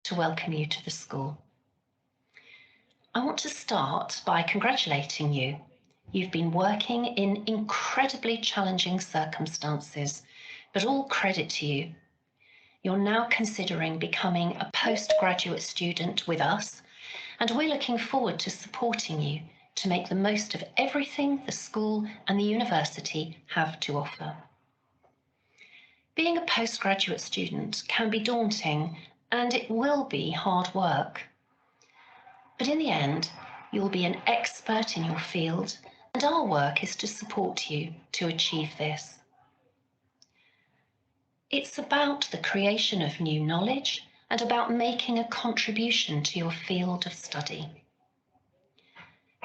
to welcome you to the school. I want to start by congratulating you. You've been working in incredibly challenging circumstances, but all credit to you. You're now considering becoming a postgraduate student with us, and we're looking forward to supporting you to make the most of everything the school and the university have to offer. Being a postgraduate student can be daunting, and it will be hard work. But in the end, you'll be an expert in your field, and our work is to support you to achieve this. It's about the creation of new knowledge and about making a contribution to your field of study.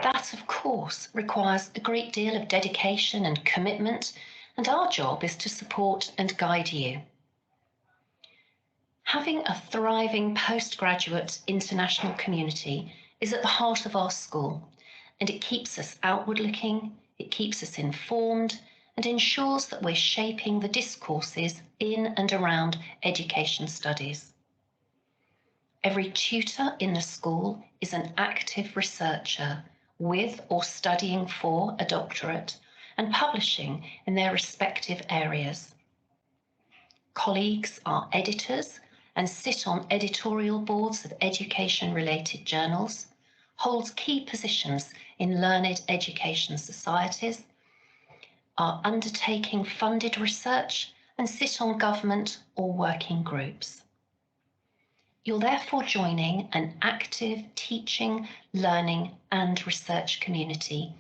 That, of course, requires a great deal of dedication and commitment, and our job is to support and guide you. Having a thriving postgraduate international community is at the heart of our school, and it keeps us outward looking, it keeps us informed, and ensures that we're shaping the discourses in and around education studies. Every tutor in the school is an active researcher with or studying for a doctorate and publishing in their respective areas. Colleagues are editors and sit on editorial boards of education-related journals, hold key positions in learned education societies, are undertaking funded research, and sit on government or working groups. You're therefore joining an active teaching, learning, and research community,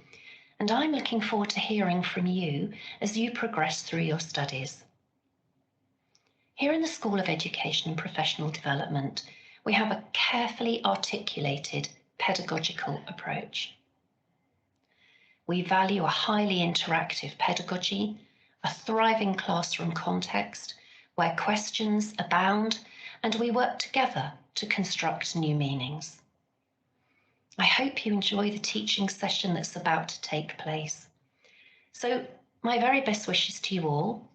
and I'm looking forward to hearing from you as you progress through your studies. Here in the School of Education and Professional Development, we have a carefully articulated pedagogical approach. We value a highly interactive pedagogy, a thriving classroom context where questions abound, and we work together to construct new meanings. I hope you enjoy the teaching session that's about to take place. So, my very best wishes to you all.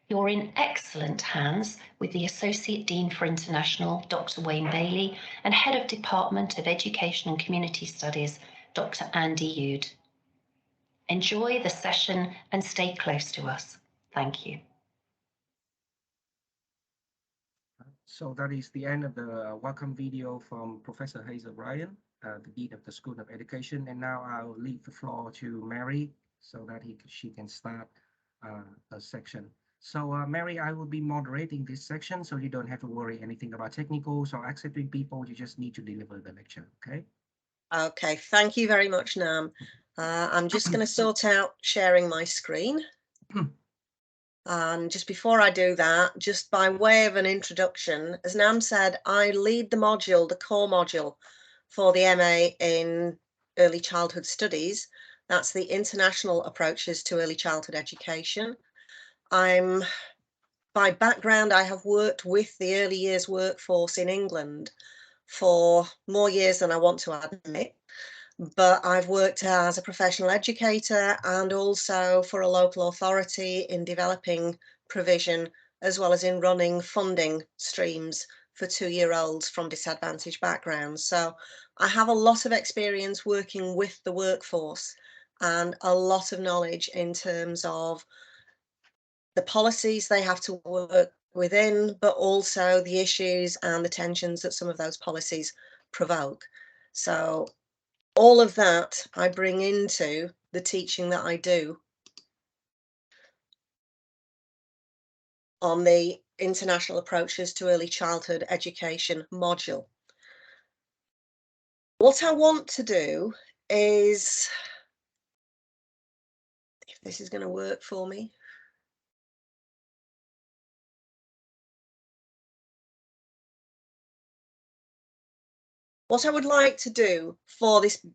You're in excellent hands with the Associate Dean for International, Dr. Wayne Bailey, and Head of Department of Education and Community Studies, Dr. Andy Yude. Enjoy the session and stay close to us. Thank you. So that is the end of the welcome video from Professor Hazel Ryan, the Dean of the School of Education. And now I'll leave the floor to Mary so that she can start a section. So Mary, I will be moderating this section, so you don't have to worry anything about technicals or accepting people. You just need to deliver the lecture, okay? Okay, thank you very much, Nam. I'm just going to sort out sharing my screen. And just before I do that, just by way of an introduction, as Nam said, I lead the module, the core module for the MA in Early Childhood Studies. That's the International Approaches to Early Childhood Education. By background, I have worked with the early years workforce in England for more years than I want to admit, but I've worked as a professional educator and also for a local authority in developing provision, as well as in running funding streams for 2-year-olds from disadvantaged backgrounds. So I have a lot of experience working with the workforce and a lot of knowledge in terms of the policies they have to work within, but also the issues and the tensions that some of those policies provoke. So all of that I bring into the teaching that I do on the International Approaches to Early Childhood Education module. What I want to do is, if this is going to work for me, what I would like to do for this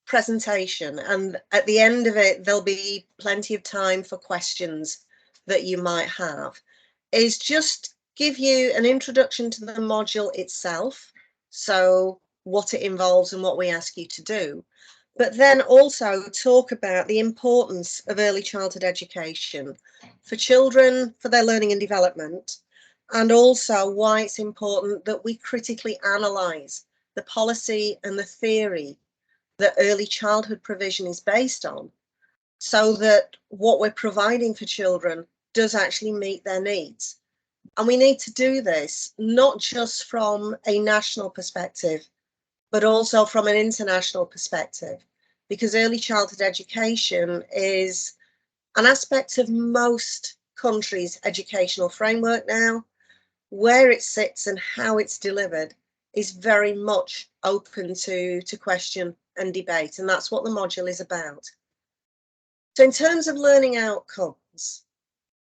presentation, and at the end of it there'll be plenty of time for questions that you might have, is just give you an introduction to the module itself, so what it involves and what we ask you to do, but then also talk about the importance of early childhood education for children, for their learning and development, and also why it's important that we critically analyse the policy and the theory that early childhood provision is based on, so that what we're providing for children does actually meet their needs. And we need to do this not just from a national perspective, but also from an international perspective, because early childhood education is an aspect of most countries' educational framework now. Where it sits and how it's delivered is very much open to question and debate, and that's what the module is about. So in terms of learning outcomes,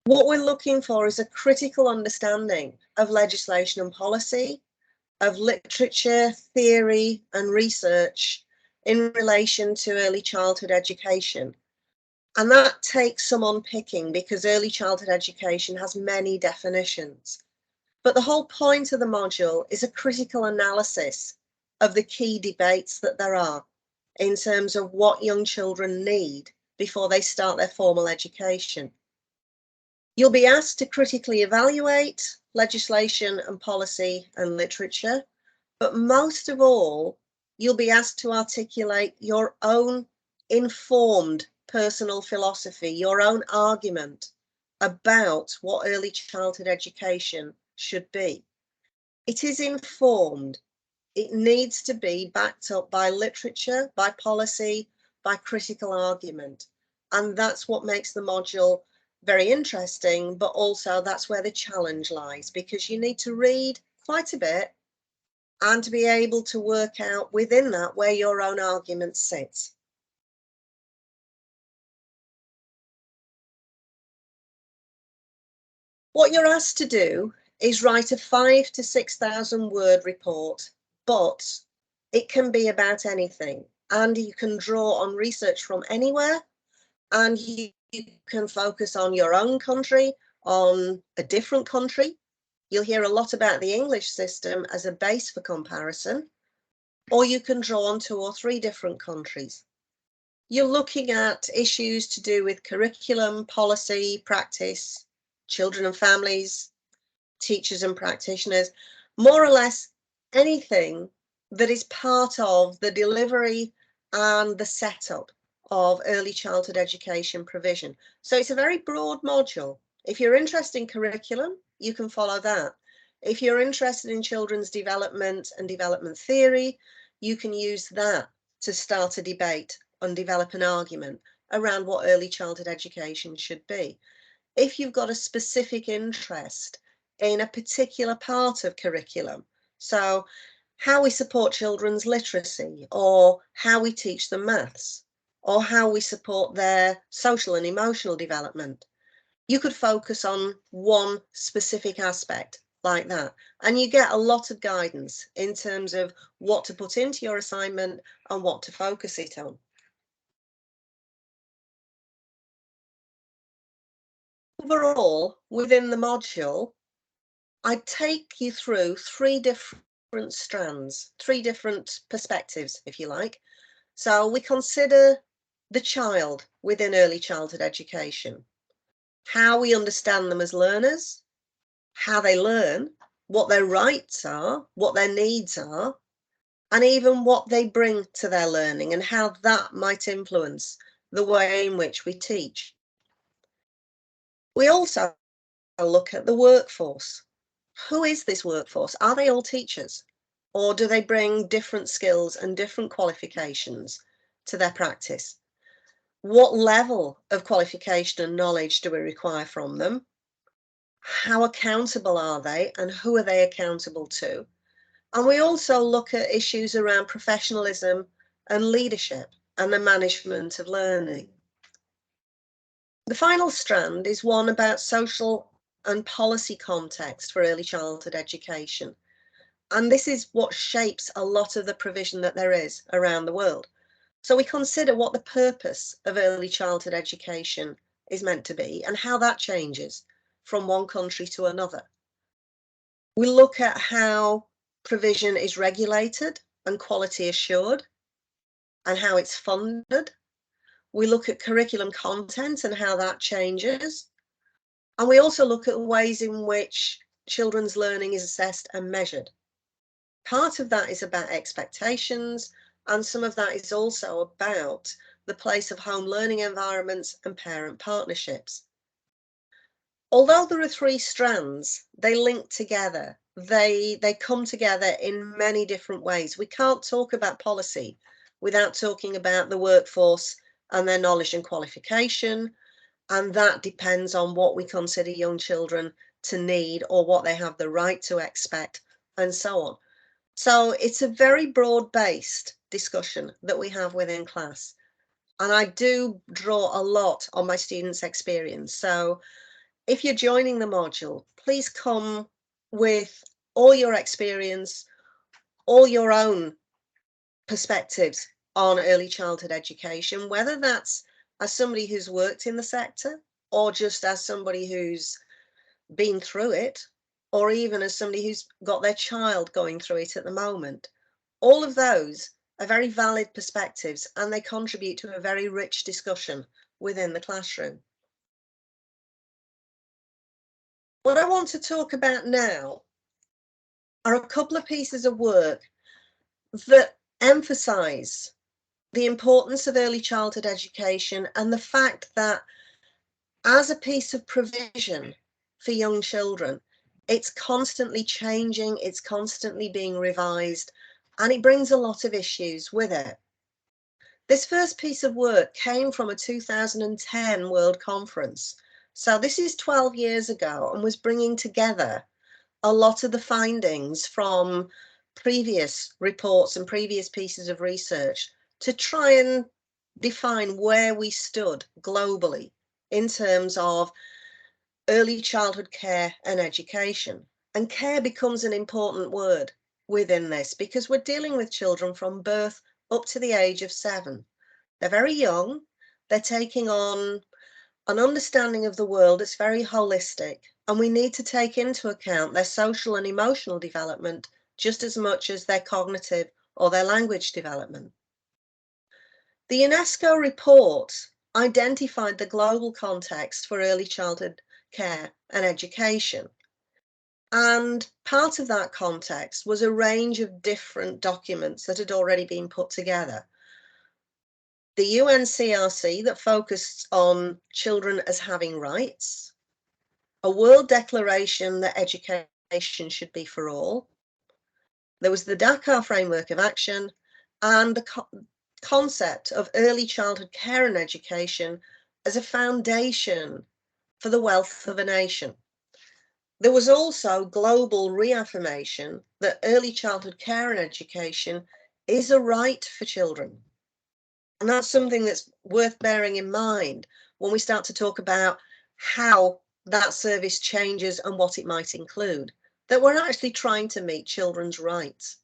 what we're looking for is a critical understanding of legislation and policy, of literature, theory, and research in relation to early childhood education. And that takes some unpicking because early childhood education has many definitions. But the whole point of the module is a critical analysis of the key debates that there are in terms of what young children need before they start their formal education. You'll be asked to critically evaluate legislation and policy and literature, but most of all, you'll be asked to articulate your own informed personal philosophy, your own argument about what early childhood education should be. It is informed. It needs to be backed up by literature, by policy, by critical argument. And that's what makes the module very interesting, but also that's where the challenge lies, because you need to read quite a bit and to be able to work out within that where your own argument sits. What you're asked to do is write a 5,000 to 6,000 word report, but it can be about anything, and you can draw on research from anywhere, and you can focus on your own country, on a different country. You'll hear a lot about the English system as a base for comparison, or you can draw on 2 or 3 different countries. You're looking at issues to do with curriculum, policy, practice, children and families, teachers and practitioners, more or less anything that is part of the delivery and the setup of early childhood education provision. So it's a very broad module. If you're interested in curriculum, you can follow that. If you're interested in children's development and development theory, you can use that to start a debate and develop an argument around what early childhood education should be. If you've got a specific interest in a particular part of curriculum, so how we support children's literacy, or how we teach them maths, or how we support their social and emotional development, you could focus on one specific aspect like that, and you get a lot of guidance in terms of what to put into your assignment and what to focus it on. Overall, within the module, I take you through 3 different strands, 3 different perspectives, if you like. So we consider the child within early childhood education, how we understand them as learners, how they learn, what their rights are, what their needs are, and even what they bring to their learning and how that might influence the way in which we teach. We also look at the workforce. Who is this workforce? Are they all teachers? Or do they bring different skills and different qualifications to their practice? What level of qualification and knowledge do we require from them? How accountable are they, and who are they accountable to? And we also look at issues around professionalism and leadership and the management of learning. The final strand is one about social and policy context for early childhood education. And this is what shapes a lot of the provision that there is around the world. So we consider what the purpose of early childhood education is meant to be and how that changes from one country to another. We look at how provision is regulated and quality assured and how it's funded. We look at curriculum content and how that changes. And we also look at ways in which children's learning is assessed and measured. Part of that is about expectations, and some of that is also about the place of home learning environments and parent partnerships. Although there are 3 strands, they link together. They come together in many different ways. We can't talk about policy without talking about the workforce and their knowledge and qualification, and that depends on what we consider young children to need or what they have the right to expect, and so on. So it's a very broad-based discussion that we have within class, and I do draw a lot on my students' experience. So if you're joining the module, please come with all your experience, all your own perspectives on early childhood education, whether that's as somebody who's worked in the sector or just as somebody who's been through it, or even as somebody who's got their child going through it at the moment. All of those are very valid perspectives, and they contribute to a very rich discussion within the classroom. What I want to talk about now are a couple of pieces of work that emphasize the importance of early childhood education and the fact that as a piece of provision for young children, it's constantly changing, it's constantly being revised, and it brings a lot of issues with it. This first piece of work came from a 2010 World Conference. So this is 12 years ago and was bringing together a lot of the findings from previous reports and previous pieces of research to try and define where we stood globally in terms of early childhood care and education. And care becomes an important word within this because we're dealing with children from birth up to the age of 7. They're very young, they're taking on an understanding of the world that's very holistic, and we need to take into account their social and emotional development just as much as their cognitive or their language development. The UNESCO report identified the global context for early childhood care and education. And part of that context was a range of different documents that had already been put together. The UNCRC that focused on children as having rights, a World Declaration that education should be for all. There was the Dakar Framework of Action and the concept of early childhood care and education as a foundation for the wealth of a nation. There was also global reaffirmation that early childhood care and education is a right for children. And that's something that's worth bearing in mind when we start to talk about how that service changes and what it might include, that we're actually trying to meet children's rights.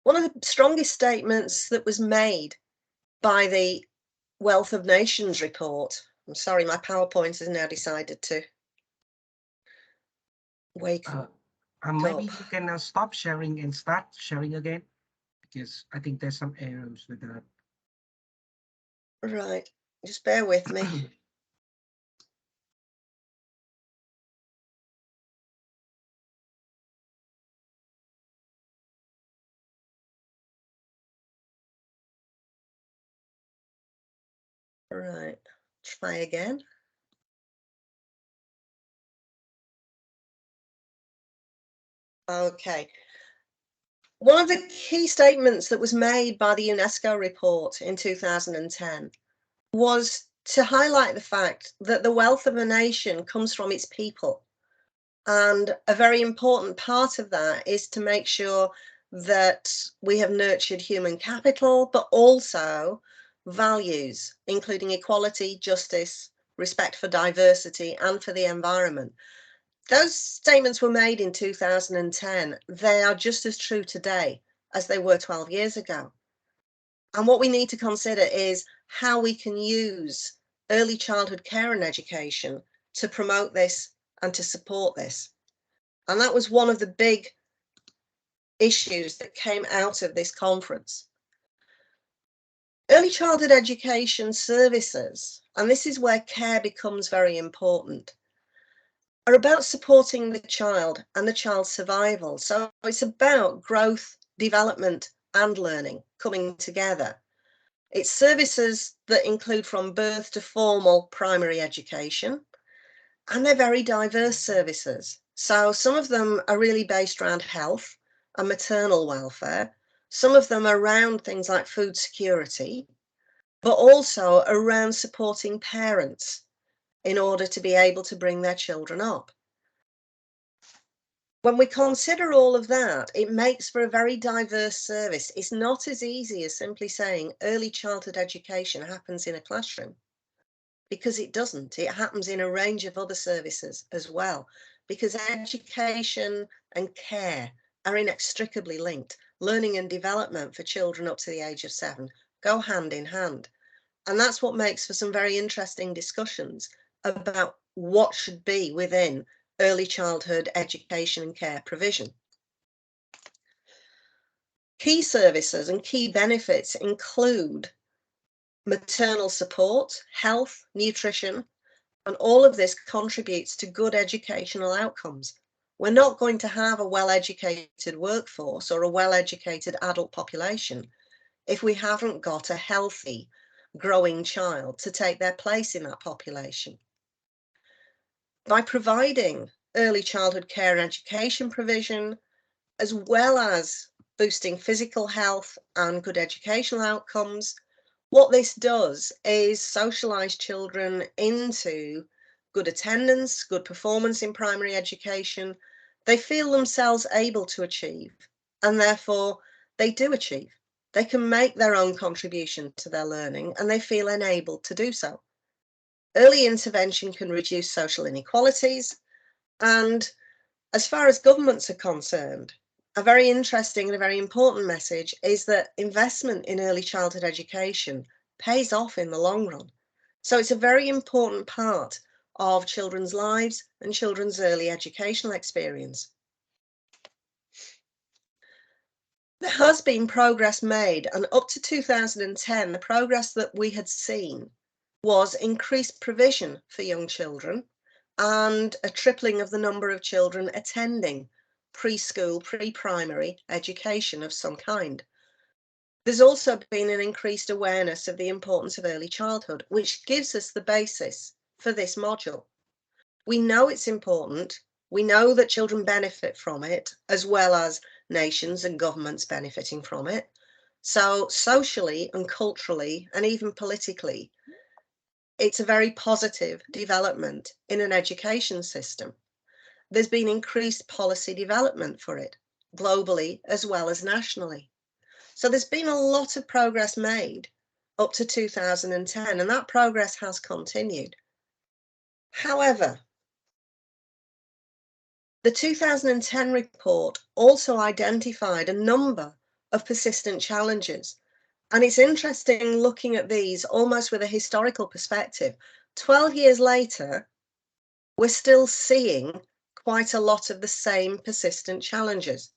One of the strongest statements that was made by the Wealth of Nations report, I'm sorry, my PowerPoint has now decided to wake up. Maybe you can stop sharing and start sharing again, because I think there's some errors with that. Right, just bear with me. Right, try again. Okay. One of the key statements that was made by the UNESCO report in 2010 was to highlight the fact that the wealth of a nation comes from its people. And a very important part of that is to make sure that we have nurtured human capital, but also values, including equality, justice, respect for diversity, and for the environment. Those statements were made in 2010. They are just as true today as they were 12 years ago. And what we need to consider is how we can use early childhood care and education to promote this and to support this. And that was one of the big issues that came out of this conference. Early childhood education services, and this is where care becomes very important, are about supporting the child and the child's survival. So it's about growth, development, and learning coming together. It's services that include from birth to formal primary education, and they're very diverse services. So some of them are really based around health and maternal welfare. Some of them are around things like food security, but also around supporting parents in order to be able to bring their children up. When we consider all of that, it makes for a very diverse service. It's not as easy as simply saying early childhood education happens in a classroom, because it doesn't. It happens in a range of other services as well, because education and care are inextricably linked. Learning and development for children up to the age of 7 go hand in hand. And that's what makes for some very interesting discussions about what should be within early childhood education and care provision. Key services and key benefits include maternal support, health, nutrition, and all of this contributes to good educational outcomes. We're not going to have a well-educated workforce or a well-educated adult population if we haven't got a healthy, growing child to take their place in that population. By providing early childhood care and education provision, as well as boosting physical health and good educational outcomes, what this does is socialize children into good attendance, good performance in primary education. They feel themselves able to achieve, and therefore they do achieve. They can make their own contribution to their learning, and they feel enabled to do so. Early intervention can reduce social inequalities, and as far as governments are concerned, a very interesting and a very important message is that investment in early childhood education pays off in the long run. So it's a very important part of children's lives and children's early educational experience. There has been progress made, and up to 2010, the progress that we had seen was increased provision for young children and a tripling of the number of children attending preschool, pre-primary education of some kind. There's also been an increased awareness of the importance of early childhood, which gives us the basis for this module. We know it's important. We know that children benefit from it, as well as nations and governments benefiting from it. So socially and culturally, and even politically, it's a very positive development in an education system. There's been increased policy development for it, globally as well as nationally. So there's been a lot of progress made up to 2010, and that progress has continued. However, the 2010 report also identified a number of persistent challenges. And it's interesting looking at these almost with a historical perspective. 12 years later, we're still seeing quite a lot of the same persistent challenges.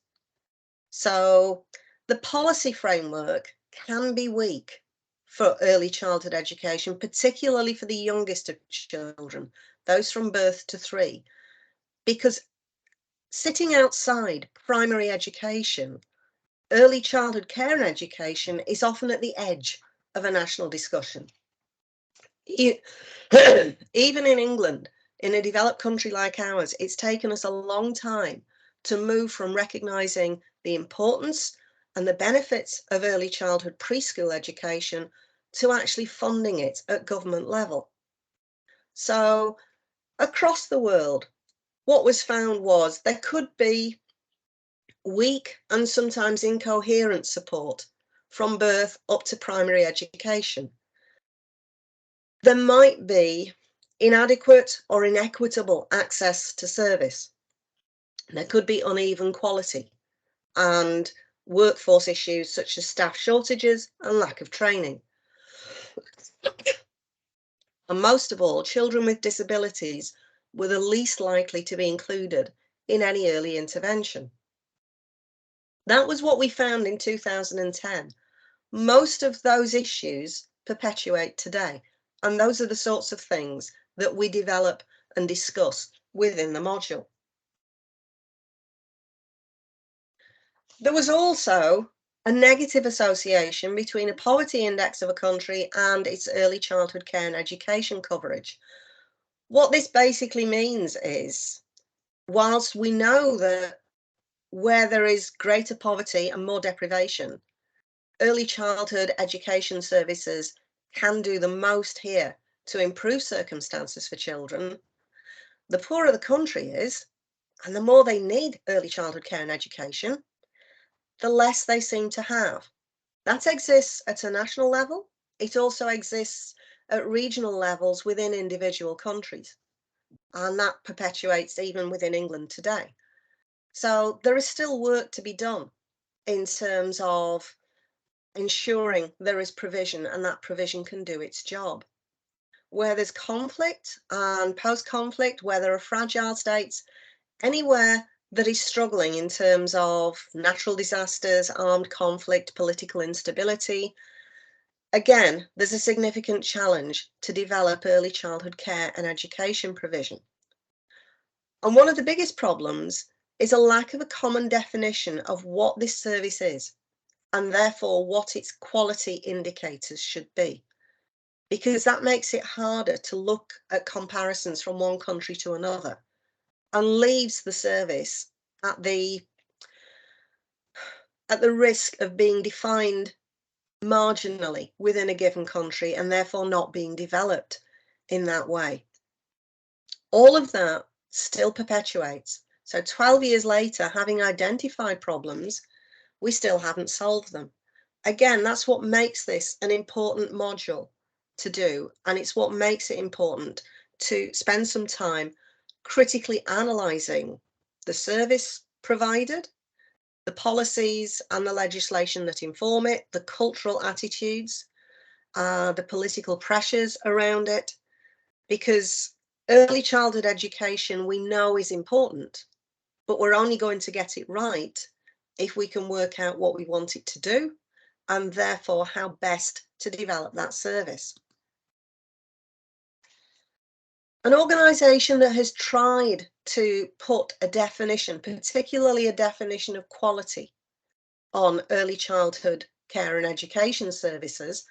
So the policy framework can be weak for early childhood education, particularly for the youngest of children, those from birth to 3, because sitting outside primary education, early childhood care and education is often at the edge of a national discussion. Even in England, in a developed country like ours, it's taken us a long time to move from recognising the importance and the benefits of early childhood preschool education to actually funding it at government level. So across the world, what was found was there could be weak and sometimes incoherent support from birth up to primary education. There might be inadequate or inequitable access to service. There could be uneven quality and workforce issues such as staff shortages and lack of training. And most of all, children with disabilities were the least likely to be included in any early intervention. That was what we found in 2010. Most of those issues perpetuate today, and those are the sorts of things that we develop and discuss within the module. There was also a negative association between a poverty index of a country and its early childhood care and education coverage. What this basically means is, whilst we know that where there is greater poverty and more deprivation, early childhood education services can do the most here to improve circumstances for children. The poorer the country is, and the more they need early childhood care and education, the less they seem to have. That exists at a national level. It also exists at regional levels within individual countries. And that perpetuates even within England today. So there is still work to be done in terms of ensuring there is provision and that provision can do its job. Where there's conflict and post-conflict, where there are fragile states, anywhere that is struggling in terms of natural disasters, armed conflict, political instability, again, there's a significant challenge to develop early childhood care and education provision. And one of the biggest problems is a lack of a common definition of what this service is, and therefore what its quality indicators should be, because that makes it harder to look at comparisons from one country to another and leaves the service at the risk of being defined marginally within a given country and therefore not being developed in that way. All of that still perpetuates. So 12 years later, having identified problems, we still haven't solved them. Again, that's what makes this an important module to do, and it's what makes it important to spend some time critically analysing the service provided, the policies and the legislation that inform it, the cultural attitudes, the political pressures around it, because early childhood education we know is important, but we're only going to get it right if we can work out what we want it to do and therefore how best to develop that service. An organisation that has tried to put a definition, particularly a definition of quality, on early childhood care and education services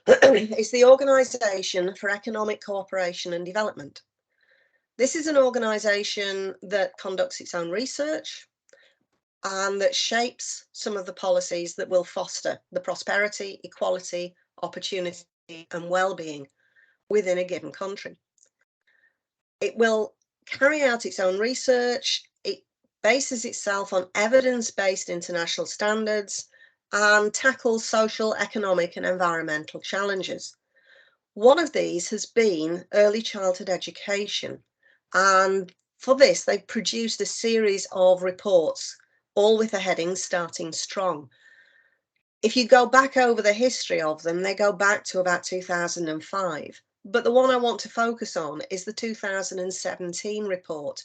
is the Organisation for Economic Cooperation and Development. This is an organisation that conducts its own research and that shapes some of the policies that will foster the prosperity, equality, opportunity and well-being within a given country. It will carry out its own research. It bases itself on evidence-based international standards and tackles social, economic and environmental challenges. One of these has been early childhood education, and for this they've produced a series of reports, all with a heading starting strong. If you go back over the history of them, they go back to about 2005. But the one I want to focus on is the 2017 report,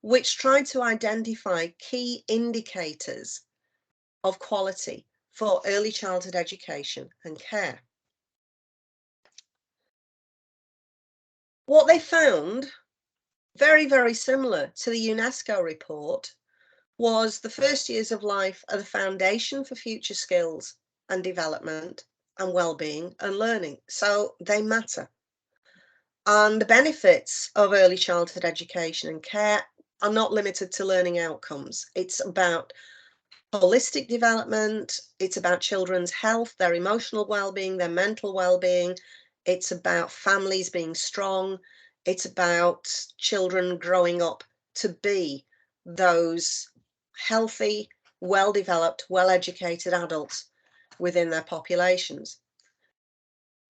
which tried to identify key indicators of quality for early childhood education and care. What they found, very, very similar to the UNESCO report, was the first years of life are the foundation for future skills and development and well-being and learning, so they matter. And the benefits of early childhood education and care are not limited to learning outcomes. It's about holistic development, it's about children's health, their emotional well-being, their mental well-being, it's about families being strong, it's about children growing up to be those healthy, well-developed, well-educated adults within their populations.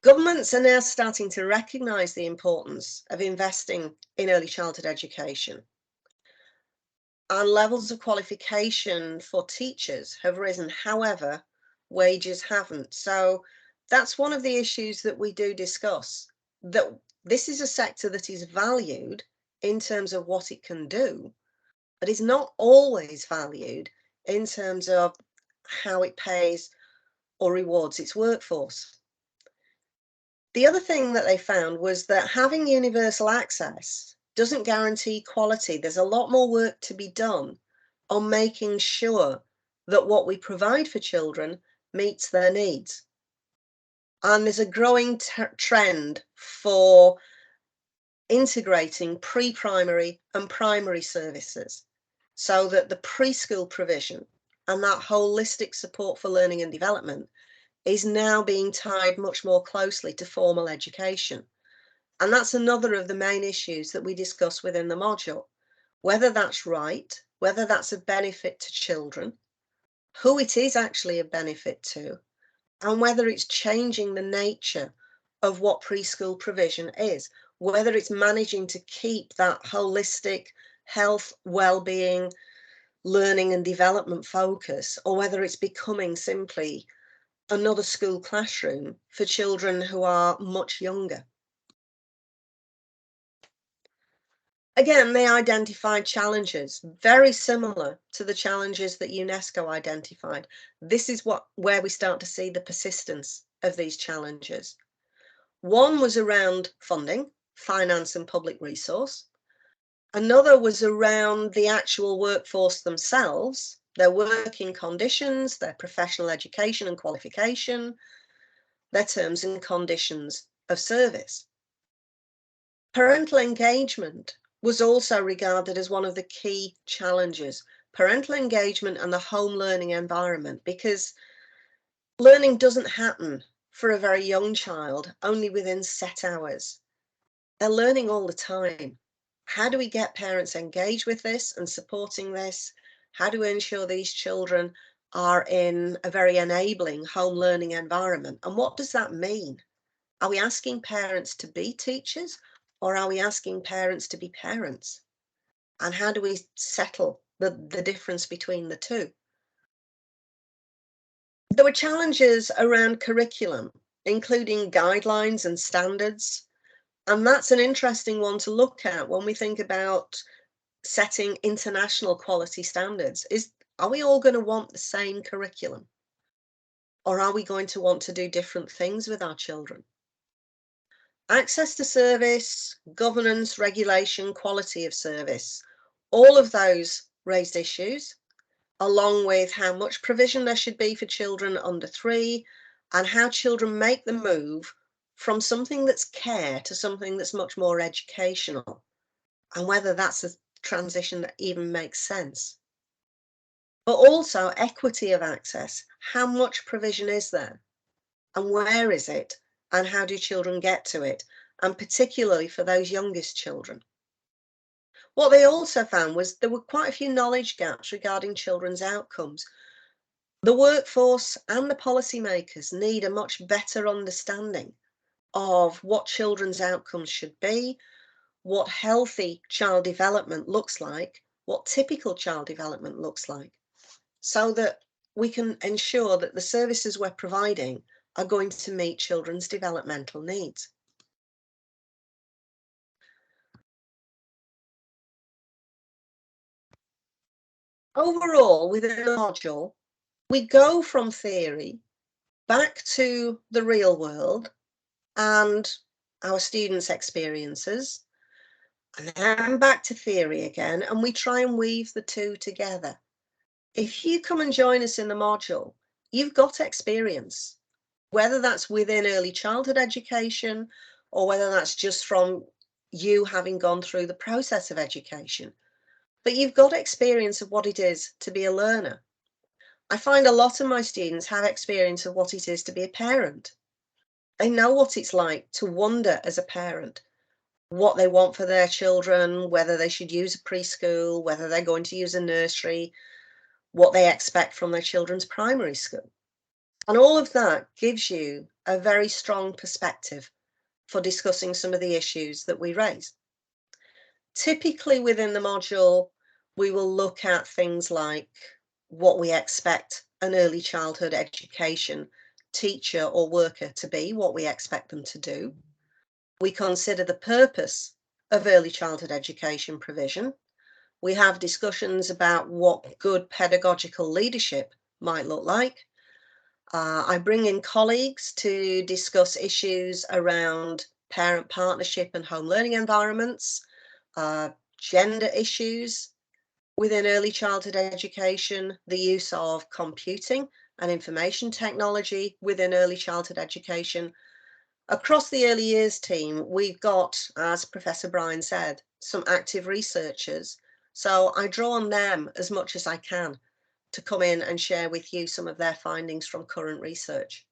Governments are now starting to recognise the importance of investing in early childhood education. And levels of qualification for teachers have risen, however, wages haven't. So that's one of the issues that we do discuss, that this is a sector that is valued in terms of what it can do, but is not always valued in terms of how it pays or rewards its workforce. The other thing that they found was that having universal access doesn't guarantee quality. There's a lot more work to be done on making sure that what we provide for children meets their needs. And there's a growing trend for integrating pre-primary and primary services so that the preschool provision and that holistic support for learning and development is now being tied much more closely to formal education. And that's another of the main issues that we discuss within the module, whether that's right, whether that's a benefit to children, who it is actually a benefit to, and whether it's changing the nature of what preschool provision is, whether it's managing to keep that holistic health, well-being, learning and development focus, or whether it's becoming simply another school classroom for children who are much younger. Again, they identified challenges very similar to the challenges that UNESCO identified. This is where we start to see the persistence of these challenges. One was around funding, finance and public resource. Another was around the actual workforce themselves, their working conditions, their professional education and qualification, their terms and conditions of service. Parental engagement was also regarded as one of the key challenges. Parental engagement and the home learning environment, because learning doesn't happen for a very young child only within set hours. They're learning all the time. How do we get parents engaged with this and supporting this? How do we ensure these children are in a very enabling home learning environment? And what does that mean? Are we asking parents to be teachers, or are we asking parents to be parents? And how do we settle the difference between the two? There were challenges around curriculum, including guidelines and standards. And that's an interesting one to look at when we think about setting international quality standards. Are we all going to want the same curriculum? Or are we going to want to do different things with our children? Access to service, governance, regulation, quality of service, all of those raised issues, along with how much provision there should be for children under 3 and how children make the move from something that's care to something that's much more educational, and whether that's a transition that even makes sense. But also equity of access. How much provision is there? And where is it? And how do children get to it? And particularly for those youngest children. What they also found was there were quite a few knowledge gaps regarding children's outcomes. The workforce and the policymakers need a much better understanding of what children's outcomes should be, what healthy child development looks like, what typical child development looks like, so that we can ensure that the services we're providing are going to meet children's developmental needs. Overall, within the module, we go from theory back to the real world and our students' experiences, and then back to theory again, and we try and weave the two together. If you come and join us in the module, you've got experience, whether that's within early childhood education or whether that's just from you having gone through the process of education. But you've got experience of what it is to be a learner. I find a lot of my students have experience of what it is to be a parent. They know what it's like to wonder as a parent what they want for their children, whether they should use a preschool, whether they're going to use a nursery, what they expect from their children's primary school. And all of that gives you a very strong perspective for discussing some of the issues that we raise. Typically within the module, we will look at things like what we expect an early childhood education teacher or worker to be, what we expect them to do. We consider the purpose of early childhood education provision, We have discussions about what good pedagogical leadership might look like. I bring in colleagues to discuss issues around parent partnership and home learning environments, gender issues within early childhood education, the use of computing and information technology within early childhood education. Across the early years team, we've got, as Professor Brian said, some active researchers. So I draw on them as much as I can to come in and share with you some of their findings from current research.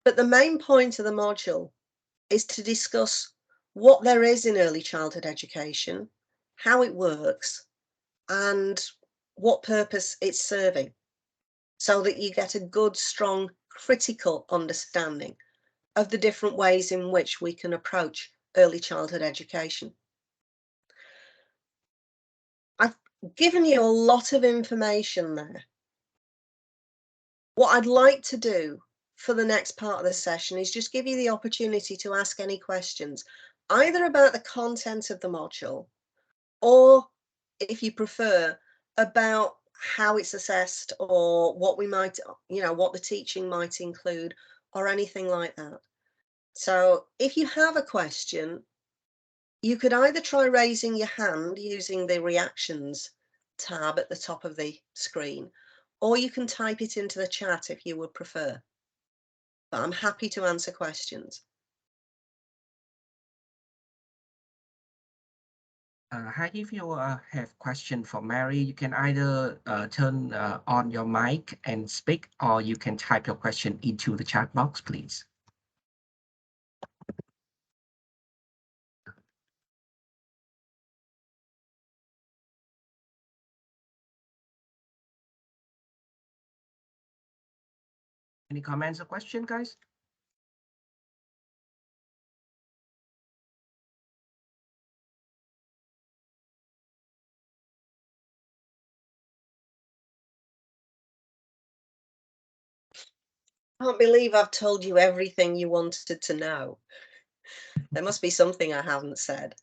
But the main point of the module is to discuss what there is in early childhood education, how it works, and what purpose it's serving, so that you get a good, strong, critical understanding of the different ways in which we can approach early childhood education. I've given you a lot of information there. What I'd like to do for the next part of the session is just give you the opportunity to ask any questions, either about the content of the module, or if you prefer, about how it's assessed, or what we might, what the teaching might include, or anything like that. So if you have a question, you could either try raising your hand using the reactions tab at the top of the screen, or you can type it into the chat if you would prefer. But I'm happy to answer questions. Hi, if you have question for Mary, you can either turn on your mic and speak, or you can type your question into the chat box, please. Any comments or question, guys? I can't believe I've told you everything you wanted to know. There must be something I haven't said.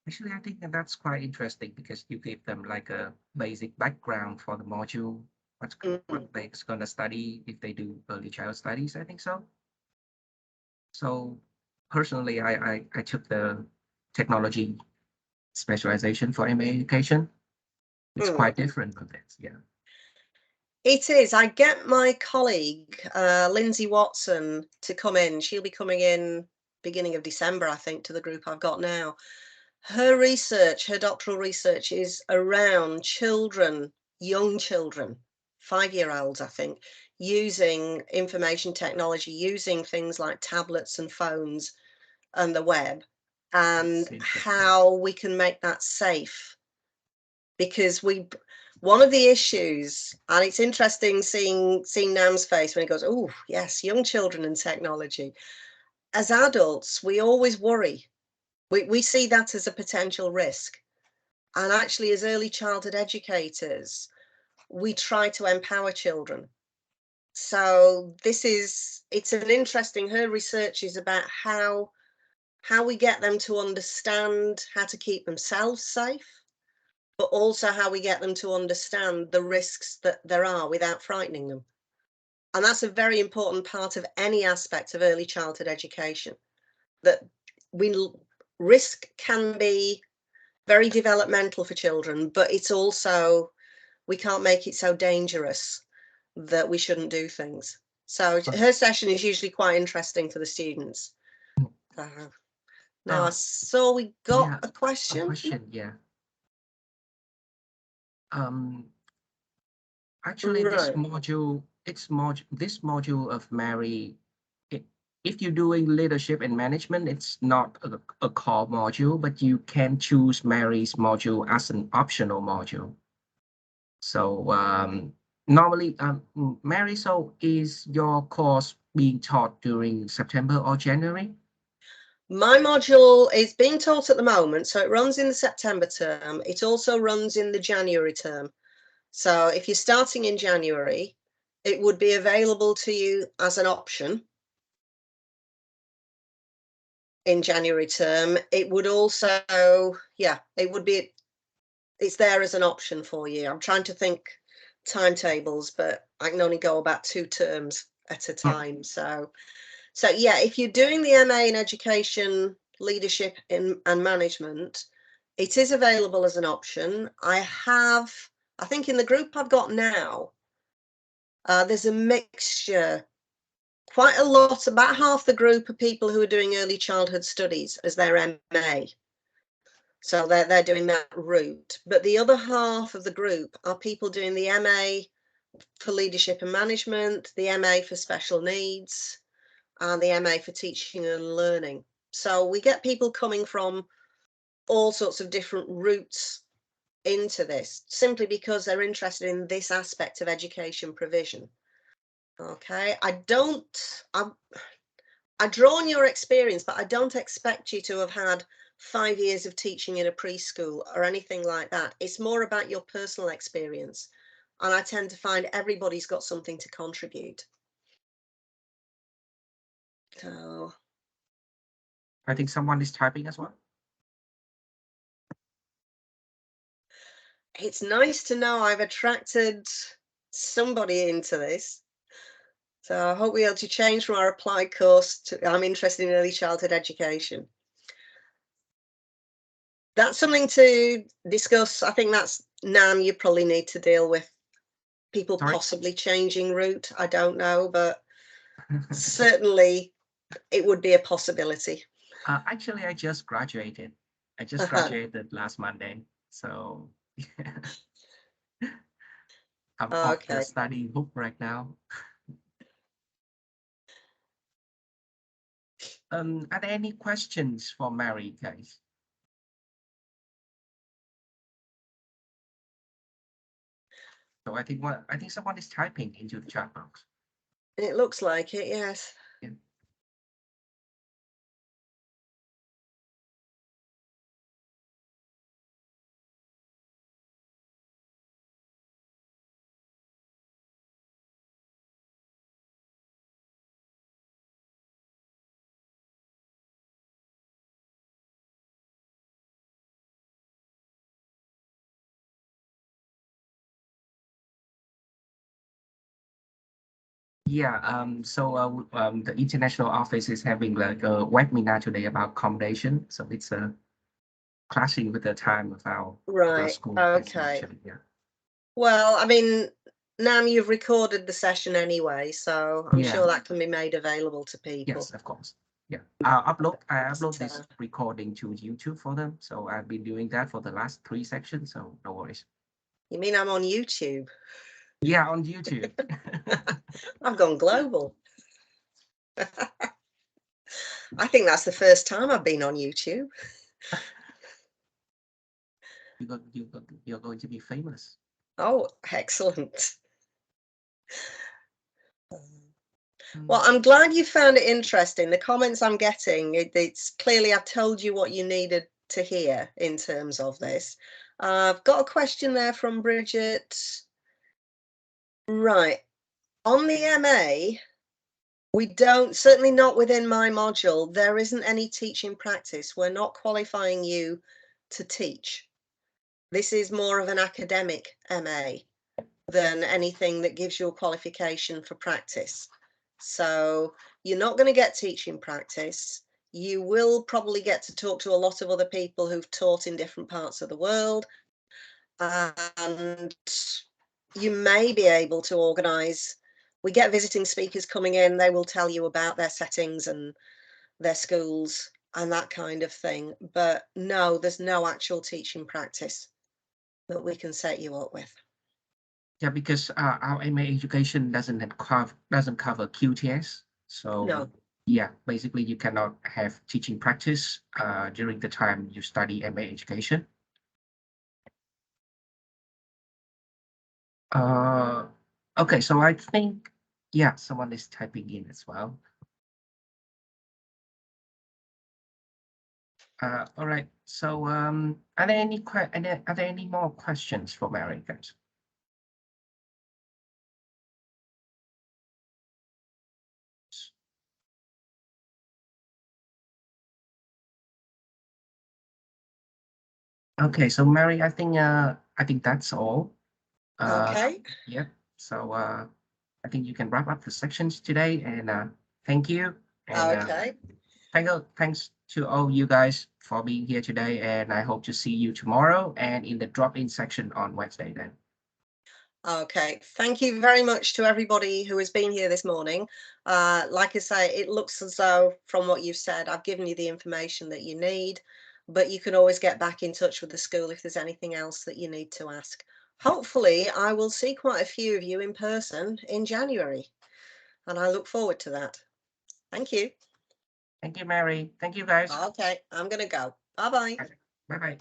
Actually, I think that's quite interesting because you give them like a basic background for the module, what they're going to study if they do early child studies, I think so. So personally, I took the technology specialization for MA education. It's quite different from this, yeah. It is. I get my colleague, Lindsay Watson, to come in. She'll be coming in beginning of December, I think, to the group I've got now. Her research, her doctoral research, is around children, young children, 5-year-olds, I think, using information technology, using things like tablets and phones and the web, and how we can make that safe. Because one of the issues, and it's interesting seeing Nam's face when he goes, oh, yes, young children and technology. As adults, we always worry. We see that as a potential risk. And actually, as early childhood educators, we try to empower children. So it's an interesting, her research is about how we get them to understand how to keep themselves safe, but also how we get them to understand the risks that there are without frightening them. And that's a very important part of any aspect of early childhood education, that risk can be very developmental for children, but it's also, we can't make it so dangerous that we shouldn't do things. So her session is usually quite interesting for the students. Now I saw we got a question. Yeah. Actually, this module, this module of Mary, if you're doing leadership and management, it's not a core module, but you can choose Mary's module as an optional module. So normally, Mary, so is your course being taught during September or January? My module is being taught at the moment, so it runs in the September term. It also runs in the January term. So if you're starting in January, it would be available to you as an option in January term. It would also, it would be it's there as an option for you. I'm trying to think timetables, but I can only go about 2 terms at a time. So yeah, if you're doing the MA in Education, Leadership and Management, it is available as an option. I think in the group I've got now, there's a mixture. Quite a lot, about half the group are people who are doing early childhood studies as their MA. So they're doing that route. But the other half of the group are people doing the MA for Leadership and Management, the MA for Special Needs, and the MA for Teaching and Learning. So we get people coming from all sorts of different routes into this, simply because they're interested in this aspect of education provision. Okay, I draw on your experience, but I don't expect you to have had 5 years of teaching in a preschool or anything like that. It's more about your personal experience. And I tend to find everybody's got something to contribute. So I think someone is typing as well. it's nice to know I've attracted somebody into this. So I hope we're able to change from our applied course to I'm interested in early childhood education. That's something to discuss. I think that's Nan, you probably need to deal with people possibly changing route. I don't know, but certainly it would be a possibility. Actually, I just graduated. I just graduated last Monday. So I'm off the study hook right now. Are there any questions for Mary, guys? So I think someone is typing into the chat box. It looks like it, yes. Yeah. Yeah, so the international office is having like a webinar today about accommodation. So it's clashing with the time of our school. Okay. Yeah. Well, I mean, Nam, you've recorded the session anyway, so I'm sure that can be made available to people. Yes, of course. Yeah, I upload this recording to YouTube for them. So I've been doing that for the last 3 sections. So no worries. You mean I'm on YouTube? Yeah, on YouTube. I've gone global. I think that's the first time I've been on YouTube. You're going to be famous. Oh, excellent. Well, I'm glad you found it interesting. The comments I'm getting, it's clearly I've told you what you needed to hear in terms of this. I've got a question there from Bridget. Right. On the MA, we don't, certainly not within my module, there isn't any teaching practice. We're not qualifying you to teach. This is more of an academic MA than anything that gives you a qualification for practice. So you're not going to get teaching practice. You will probably get to talk to a lot of other people who've taught in different parts of the world. And you may be able to organise. We get visiting speakers coming in, they will tell you about their settings and their schools and that kind of thing. But no, there's no actual teaching practice that we can set you up with. Yeah, because our MA education doesn't cover QTS. So no. Yeah, basically you cannot have teaching practice during the time you study MA education. Okay, so I think, yeah, someone is typing in as well. All right. So, are there any more questions for Mary, guys? Okay, so Mary, I think that's all. Okay. Yep. So I think you can wrap up the sections today, and thank you. And Okay. thanks to all you guys for being here today, and I hope to see you tomorrow and in the drop-in section on Wednesday then. Okay, thank you very much to everybody who has been here this morning. Like I say, it looks as though from what you've said, I've given you the information that you need, but you can always get back in touch with the school if there's anything else that you need to ask. Hopefully, I will see quite a few of you in person in January, and I look forward to that. Thank you. Thank you, Mary. Thank you, guys. Okay, I'm going to go. Bye-bye. Bye-bye.